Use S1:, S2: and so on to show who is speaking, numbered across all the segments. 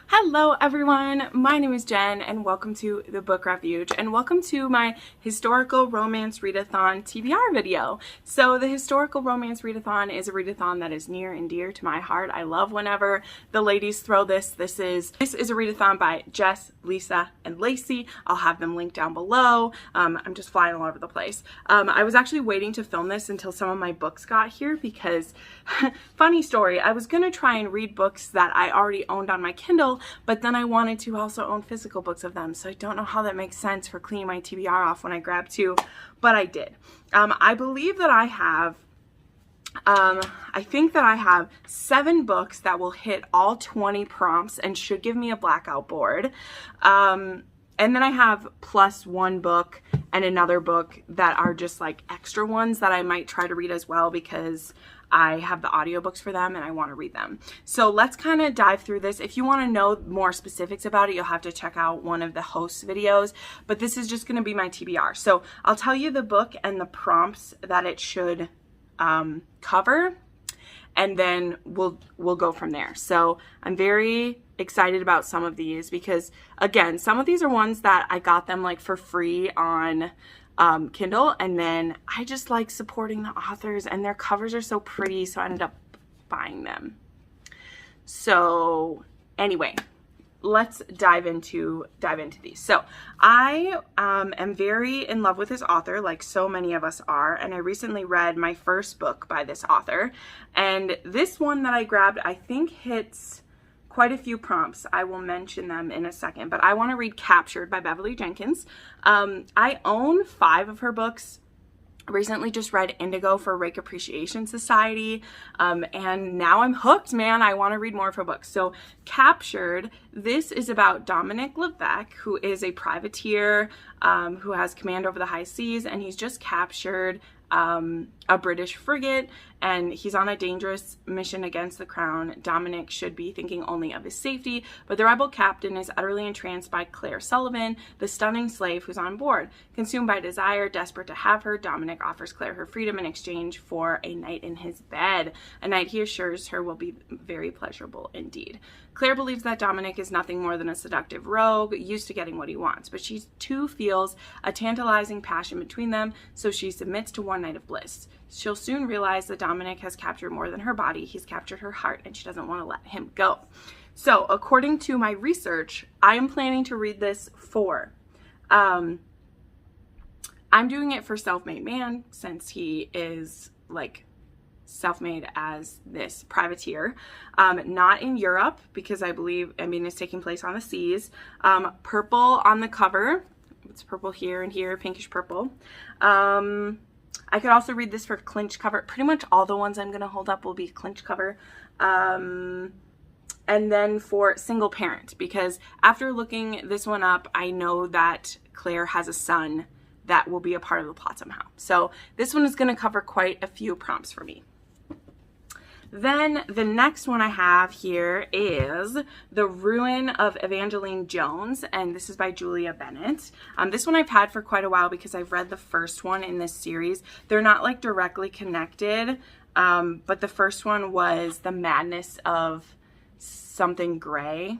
S1: Hello everyone, my name is Jen and welcome to the book Refuge and welcome to my historical romance readathon TBR video. So the historical romance readathon is a readathon that is near and dear to my heart. I love whenever the ladies throw this. This is a readathon by Jess, Lisa, and Lacey. I'll have them linked down below. I'm just flying all over the place. I was actually waiting to film this until some of my books got here because, funny story, I was gonna try and read books that I already owned on my Kindle, but then I wanted to also own physical books of them, so I don't know how that makes sense for cleaning my TBR off when I grab two, but I did. I believe that I have, I think that I have 7 books that will hit all 20 prompts and should give me a blackout board. And then I have plus 1 book and another book that are just like extra ones that I might try to read as well because I have the audiobooks for them and I want to read them. So let's kind of dive through this. If you want to know more specifics about it, you'll have to check out one of the hosts' videos, but this is just going to be my TBR. So I'll tell you the book and the prompts that it should cover, and then we'll go from there. So I'm very excited about some of these because, again, some of these are ones that I got them like for free on Kindle, and then I just like supporting the authors and their covers are so pretty, so I ended up buying them. So anyway, let's dive into these. So I am very in love with this author, like so many of us are, and I recently read my first book by this author, and this one that I grabbed I think hits quite a few prompts. I will mention them in a second, but I want to read Captured by Beverly Jenkins. I own 5 of her books. Recently just read Indigo for Rake Appreciation Society, and now I'm hooked, man. I want to read more of her books. So Captured, this is about Dominic Levesque, who is a privateer who has command over the high seas, and he's just captured a British frigate, and he's on a dangerous mission against the crown. Dominic should be thinking only of his safety, but the rebel captain is utterly entranced by Claire Sullivan, the stunning slave who's on board. Consumed by desire, desperate to have her, Dominic offers Claire her freedom in exchange for a night in his bed, a night he assures her will be very pleasurable indeed. Claire believes that Dominic is nothing more than a seductive rogue, used to getting what he wants, but she too feels a tantalizing passion between them, so she submits to one night of bliss. She'll soon realize that Dominic has captured more than her body. He's captured her heart, and she doesn't want to let him go. So, according to my research, I am planning to read this for, I'm doing it for Self-Made Man, since he is, like, self-made as this privateer. Not in Europe, because I mean, it's taking place on the seas. Purple on the cover. It's purple here and here, pinkish purple. I could also read this for clinch cover. Pretty much all the ones I'm going to hold up will be clinch cover. And then for single parent, because after looking this one up, I know that Claire has a son that will be a part of the plot somehow. So this one is going to cover quite a few prompts for me. Then the next one I have here is The Ruin of Evangeline Jones, and this is by Julia Bennett. This one I've had for quite a while because I've read the first one in this series. They're not like directly connected, but the first one was The Madness of something gray.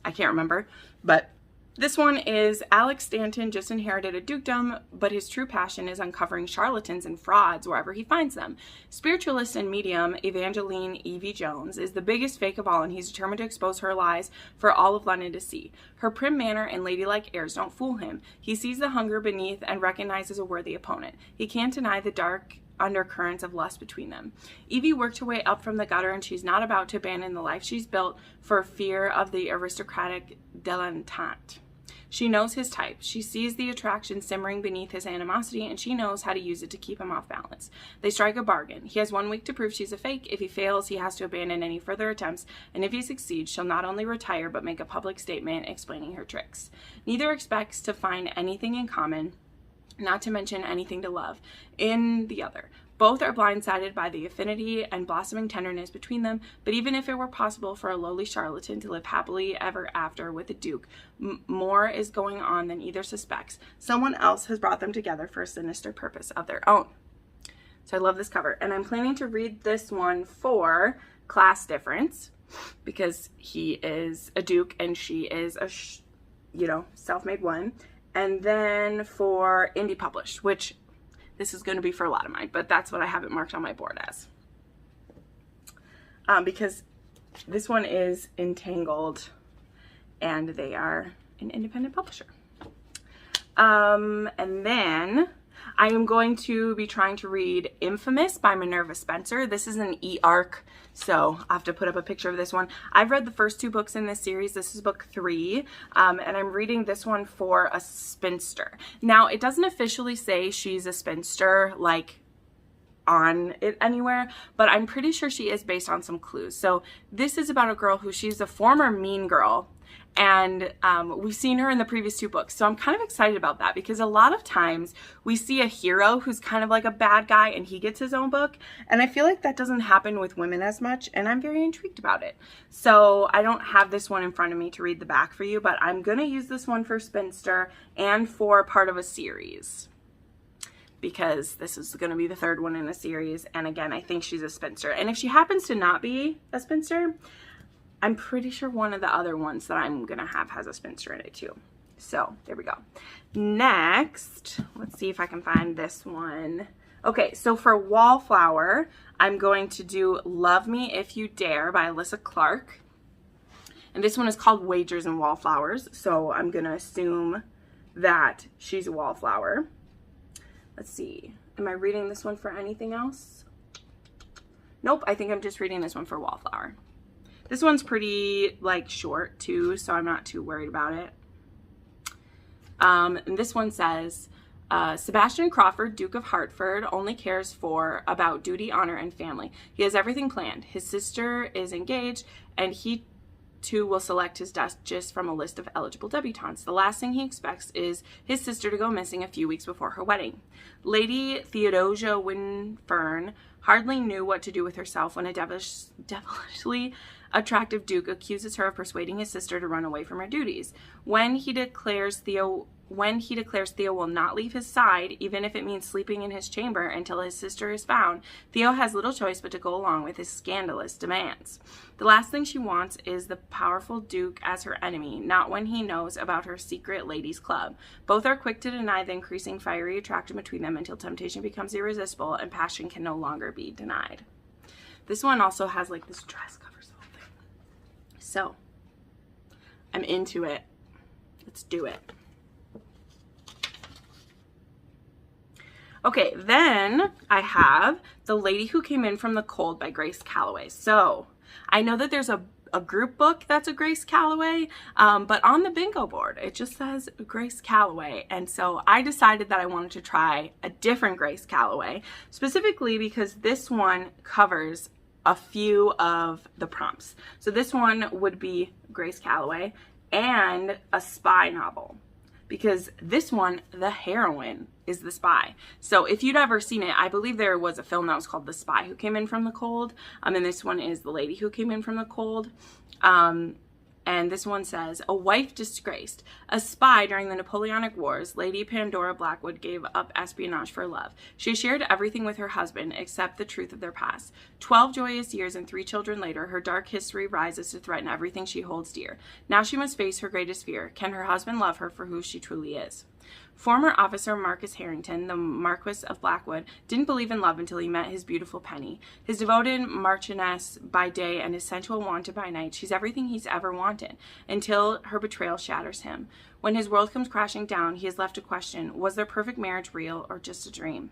S1: I can't remember, but this one is Alex Stanton just inherited a dukedom, but his true passion is uncovering charlatans and frauds wherever he finds them. Spiritualist and medium Evangeline Evie Jones is the biggest fake of all, and he's determined to expose her lies for all of London to see. Her prim manner and ladylike airs don't fool him. He sees the hunger beneath and recognizes a worthy opponent. He can't deny the dark undercurrents of lust between them. Evie worked her way up from the gutter, and she's not about to abandon the life she's built for fear of the aristocratic dilettante. She knows his type. She sees the attraction simmering beneath his animosity, and she knows how to use it to keep him off balance. They strike a bargain. He has 1 week to prove she's a fake. If he fails, he has to abandon any further attempts, and if he succeeds, she'll not only retire, but make a public statement explaining her tricks. Neither expects to find anything in common, not to mention anything to love, in the other. Both are blindsided by the affinity and blossoming tenderness between them, but even if it were possible for a lowly charlatan to live happily ever after with a duke, more is going on than either suspects. Someone else has brought them together for a sinister purpose of their own. So I love this cover, and I'm planning to read this one for class difference. because he is a duke and she is a, you know, self-made one. And then for indie published, which this is going to be for a lot of mine, but that's what I have it marked on my board as. Because this one is Entangled and they are an independent publisher. And then I am going to be trying to read Infamous by Minerva Spencer. This is an e-arc, so I have to put up a picture of this one. I've read the first 2 books in this series. This is book 3, and I'm reading this one for a spinster. Now, it doesn't officially say she's a spinster, like, on it anywhere, but I'm pretty sure she is based on some clues. So this is about a girl who, she's a former mean girl, and we've seen her in the previous 2 books. So I'm kind of excited about that, because a lot of times we see a hero who's kind of like a bad guy and he gets his own book. And I feel like that doesn't happen with women as much, and I'm very intrigued about it. So I don't have this one in front of me to read the back for you, but I'm going to use this one for spinster and for part of a series, because this is going to be the 3rd one in a series. And again, I think she's a spinster. And if she happens to not be a spinster, I'm pretty sure one of the other ones that I'm going to have has a spinster in it too. So there we go. Next, let's see if I can find this one. Okay, so for Wallflower, I'm going to do Love Me If You Dare by Alyssa Clarke. And this one is called Wagers and Wallflowers. So I'm going to assume that she's a wallflower. Let's see. Am I reading this one for anything else? Nope, I think I'm just reading this one for Wallflower. This one's pretty, like, short, too, so I'm not too worried about it. And this one says, Sebastian Crawford, Duke of Hertford, only cares about duty, honor, and family. He has everything planned. His sister is engaged, and he, too, will select his duchess from a list of eligible debutantes. The last thing he expects is his sister to go missing a few weeks before her wedding. Lady Theodosia Winfern hardly knew what to do with herself when a devilishly attractive duke accuses her of persuading his sister to run away from her duties. When he declares Theo will not leave his side, even if it means sleeping in his chamber until his sister is found, Theo has little choice but to go along with his scandalous demands. The last thing she wants is the powerful duke as her enemy, not when he knows about her secret ladies' club. Both are quick to deny the increasing fiery attraction between them until temptation becomes irresistible and passion can no longer be denied. This one also has, like, this dress covers the whole thing. So, I'm into it. Let's do it. Okay, then I have The Lady Who Came In From the Cold by Grace Callaway. So, I know that there's a group book that's a Grace Callaway, but on the bingo board, it just says Grace Callaway. And so I decided that I wanted to try a different Grace Callaway, specifically because this one covers a few of the prompts. So this one would be Grace Callaway and a spy novel, because this one, the heroine is the spy. So if you'd ever seen it, I believe there was a film that was called The Spy Who Came In From the Cold. And this one is The Lady Who Came In From the Cold. And this one says, a wife disgraced. A spy during the Napoleonic Wars, Lady Pandora Blackwood gave up espionage for love. She shared everything with her husband except the truth of their past. 12 joyous years and 3 children later, her dark history rises to threaten everything she holds dear. Now she must face her greatest fear. Can her husband love her for who she truly is? Former officer Marcus Harrington, the Marquess of Blackwood, didn't believe in love until he met his beautiful Penny. His devoted marchioness by day and his sensual wanton by night, she's everything he's ever wanted, until her betrayal shatters him. When his world comes crashing down, he is left to question, was their perfect marriage real or just a dream?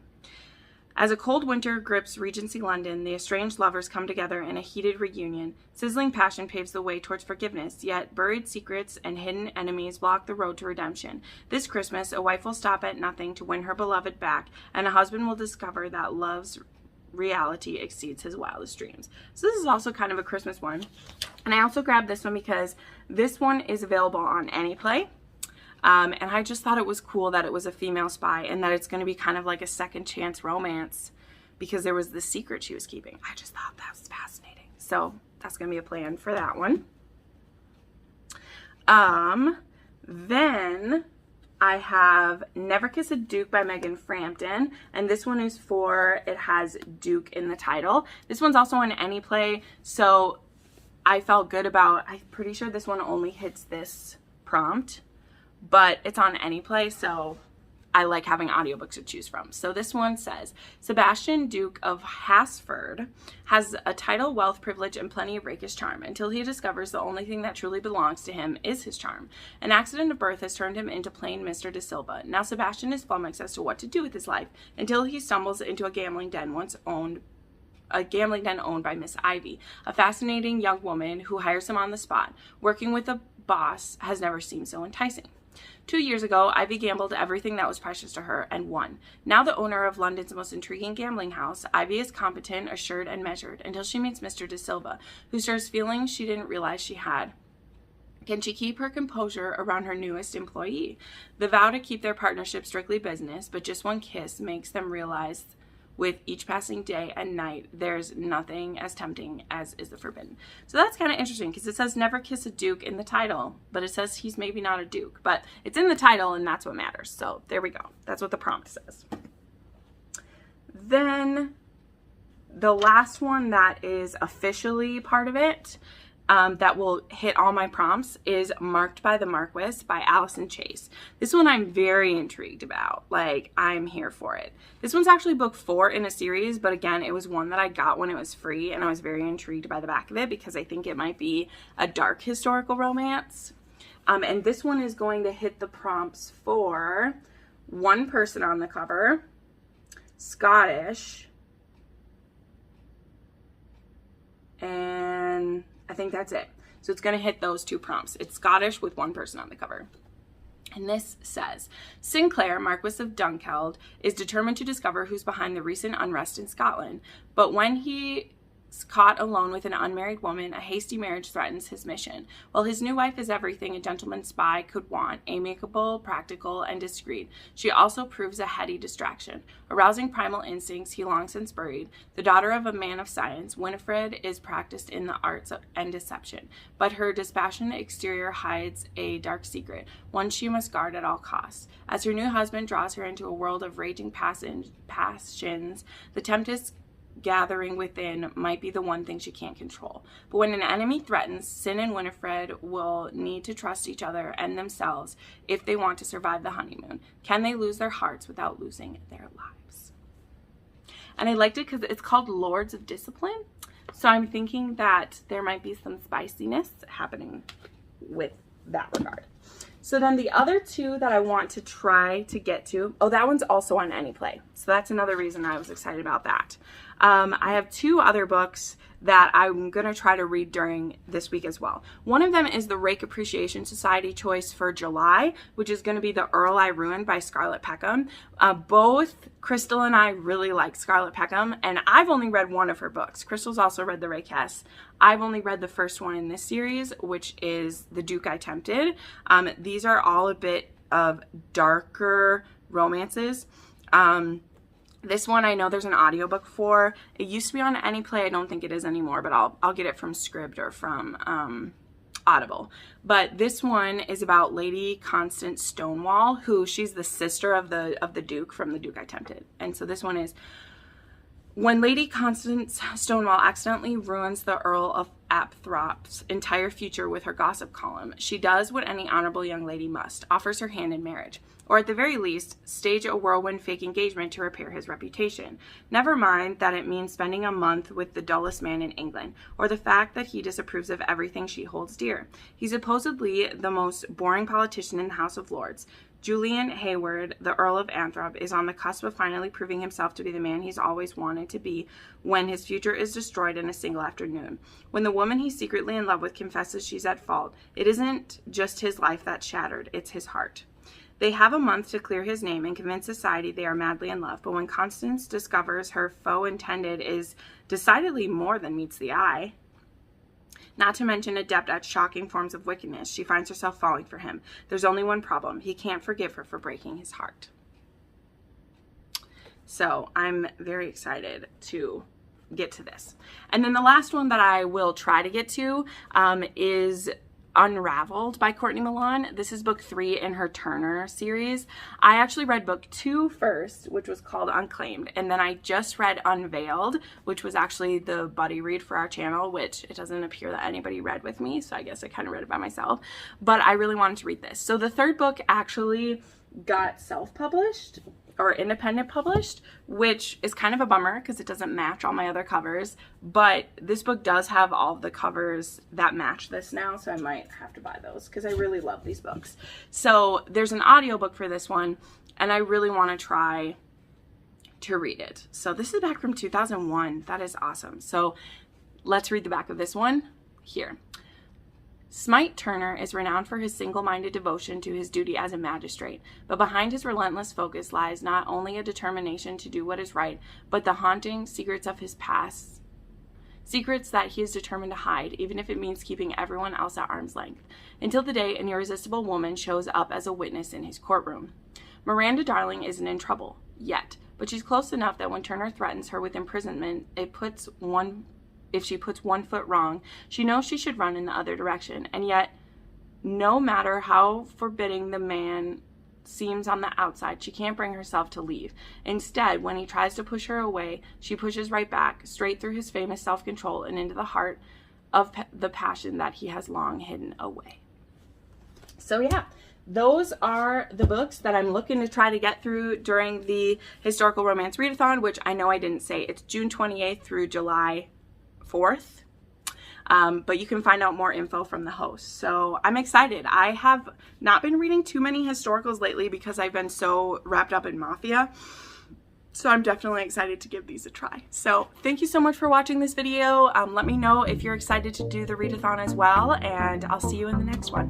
S1: As a cold winter grips Regency London, the estranged lovers come together in a heated reunion. Sizzling passion paves the way towards forgiveness, yet buried secrets and hidden enemies block the road to redemption. This Christmas, a wife will stop at nothing to win her beloved back, and a husband will discover that love's reality exceeds his wildest dreams. So this is also kind of a Christmas one. And I also grabbed this one because this one is available on AnyPlay. And I just thought it was cool that it was a female spy and that it's going to be kind of like a second chance romance because there was this secret she was keeping. I just thought that was fascinating. So that's going to be a plan for that one. Then I have Never Kiss a Duke by Megan Frampton. And this one is it has Duke in the title. This one's also on AnyPlay. So I felt good about. I'm pretty sure this one only hits this prompt, but it's on Anyplay, so I like having audiobooks to choose from. So this one says, Sebastian, Duke of Hasford, has a title, wealth, privilege, and plenty of rakish charm, until he discovers the only thing that truly belongs to him is his charm. An accident of birth has turned him into plain Mr. De Silva. Now Sebastian is flummoxed as to what to do with his life, until he stumbles into a gambling den owned by Miss Ivy, a fascinating young woman who hires him on the spot. Working with a boss has never seemed so enticing. 2 years ago, Ivy gambled everything that was precious to her and won. Now the owner of London's most intriguing gambling house, Ivy is competent, assured, and measured until she meets Mr. De Silva, who stirs feelings she didn't realize she had. Can she keep her composure around her newest employee? The vow to keep their partnership strictly business, but just one kiss makes them realize with each passing day and night, there's nothing as tempting as is the forbidden. So that's kind of interesting because it says never kiss a duke in the title, but it says he's maybe not a duke, but it's in the title and that's what matters. So there we go. That's what the prompt says. Then the last one that is officially part of it, that will hit all my prompts, is Marked by the Marquess by Alyson Chase. This one I'm very intrigued about. Like, I'm here for it. This one's actually book 4 in a series, but again, it was one that I got when it was free, and I was very intrigued by the back of it because I think it might be a dark historical romance. And this one is going to hit the prompts for one person on the cover, Scottish, and I think that's it. So it's going to hit those 2 prompts. It's Scottish with one person on the cover. And this says, Sinclair, Marquess of Dunkeld, is determined to discover who's behind the recent unrest in Scotland. But when he's caught alone with an unmarried woman, a hasty marriage threatens his mission. While his new wife is everything a gentleman spy could want, amiable, practical, and discreet, she also proves a heady distraction. Arousing primal instincts he long since buried, the daughter of a man of science, Winifred is practiced in the arts and deception, but her dispassionate exterior hides a dark secret, one she must guard at all costs. As her new husband draws her into a world of raging passions, the tempest gathering within might be the one thing she can't control. But when an enemy threatens, Sin and Winifred will need to trust each other and themselves if they want to survive the honeymoon. Can they lose their hearts without losing their lives? And I liked it because it's called Lords of Discipline. So I'm thinking that there might be some spiciness happening with that regard. So then the other 2 that I want to try to get to, oh, that one's also on Anyplay. So that's another reason I was excited about that. I have 2 other books that I'm going to try to read during this week as well. One of them is the Rake Appreciation Society choice for July, which is going to be The Earl I Ruined by Scarlett Peckham. Both Crystal and I really like Scarlett Peckham, and I've only read one of her books. Crystal's also read The Rakess. I've only read the first one in this series, which is The Duke I Tempted. These are all a bit of darker romances. This one I know there's an audiobook for. It used to be on Anyplay. I don't think it is anymore, but I'll get it from Scribd or from Audible. But this one is about Lady Constance Stonewall, who she's the sister of the Duke from The Duke I Tempted. And so this one is, when Lady Constance Stonewall accidentally ruins the Earl of Apthorpe's entire future with her gossip column, she does what any honorable young lady must, offers her hand in marriage. Or at the very least, stage a whirlwind fake engagement to repair his reputation. Never mind that it means spending a month with the dullest man in England, or the fact that he disapproves of everything she holds dear. He's supposedly the most boring politician in the House of Lords. Julian Hayward, the Earl of Anthrop, is on the cusp of finally proving himself to be the man he's always wanted to be when his future is destroyed in a single afternoon. When the woman he's secretly in love with confesses she's at fault, it isn't just his life that's shattered, it's his heart. They have a month to clear his name and convince society they are madly in love, but when Constance discovers her foe intended is decidedly more than meets the eye, not to mention adept at shocking forms of wickedness, she finds herself falling for him. There's only one problem. He can't forgive her for breaking his heart. So I'm very excited to get to this. And then the last one that I will try to get to is Unraveled by Courtney Milan. This is book 3 in her Turner series. I actually read book 2 first, which was called Unclaimed, and then I just read Unveiled, which was actually the buddy read for our channel, which it doesn't appear that anybody read with me, so I guess I kind of read it by myself, but I really wanted to read this. So the third book actually got self-published or independent published, which is kind of a bummer because it doesn't match all my other covers, but this book does have all of the covers that match this now, so I might have to buy those because I really love these books. So there's an audiobook for this one, and I really want to try to read it. So this is back from 2001. That is awesome. So let's read the back of this one here. Smite Turner is renowned for his single-minded devotion to his duty as a magistrate, but behind his relentless focus lies not only a determination to do what is right, but the haunting secrets of his past. Secrets that he is determined to hide, even if it means keeping everyone else at arm's length, until the day an irresistible woman shows up as a witness in his courtroom. Miranda Darling isn't in trouble, yet, but she's close enough that when Turner threatens her with imprisonment, if she puts one foot wrong, she knows she should run in the other direction. And yet, no matter how forbidding the man seems on the outside, she can't bring herself to leave. Instead, when he tries to push her away, she pushes right back, straight through his famous self-control and into the heart of the passion that he has long hidden away. So yeah, those are the books that I'm looking to try to get through during the Historical Romance Readathon, which I know I didn't say. It's June 28th through July 4th, but you can find out more info from the host. So I'm excited. I have not been reading too many historicals lately because I've been so wrapped up in Mafia. So I'm definitely excited to give these a try. So thank you so much for watching this video. Let me know if you're excited to do the readathon as well, and I'll see you in the next one.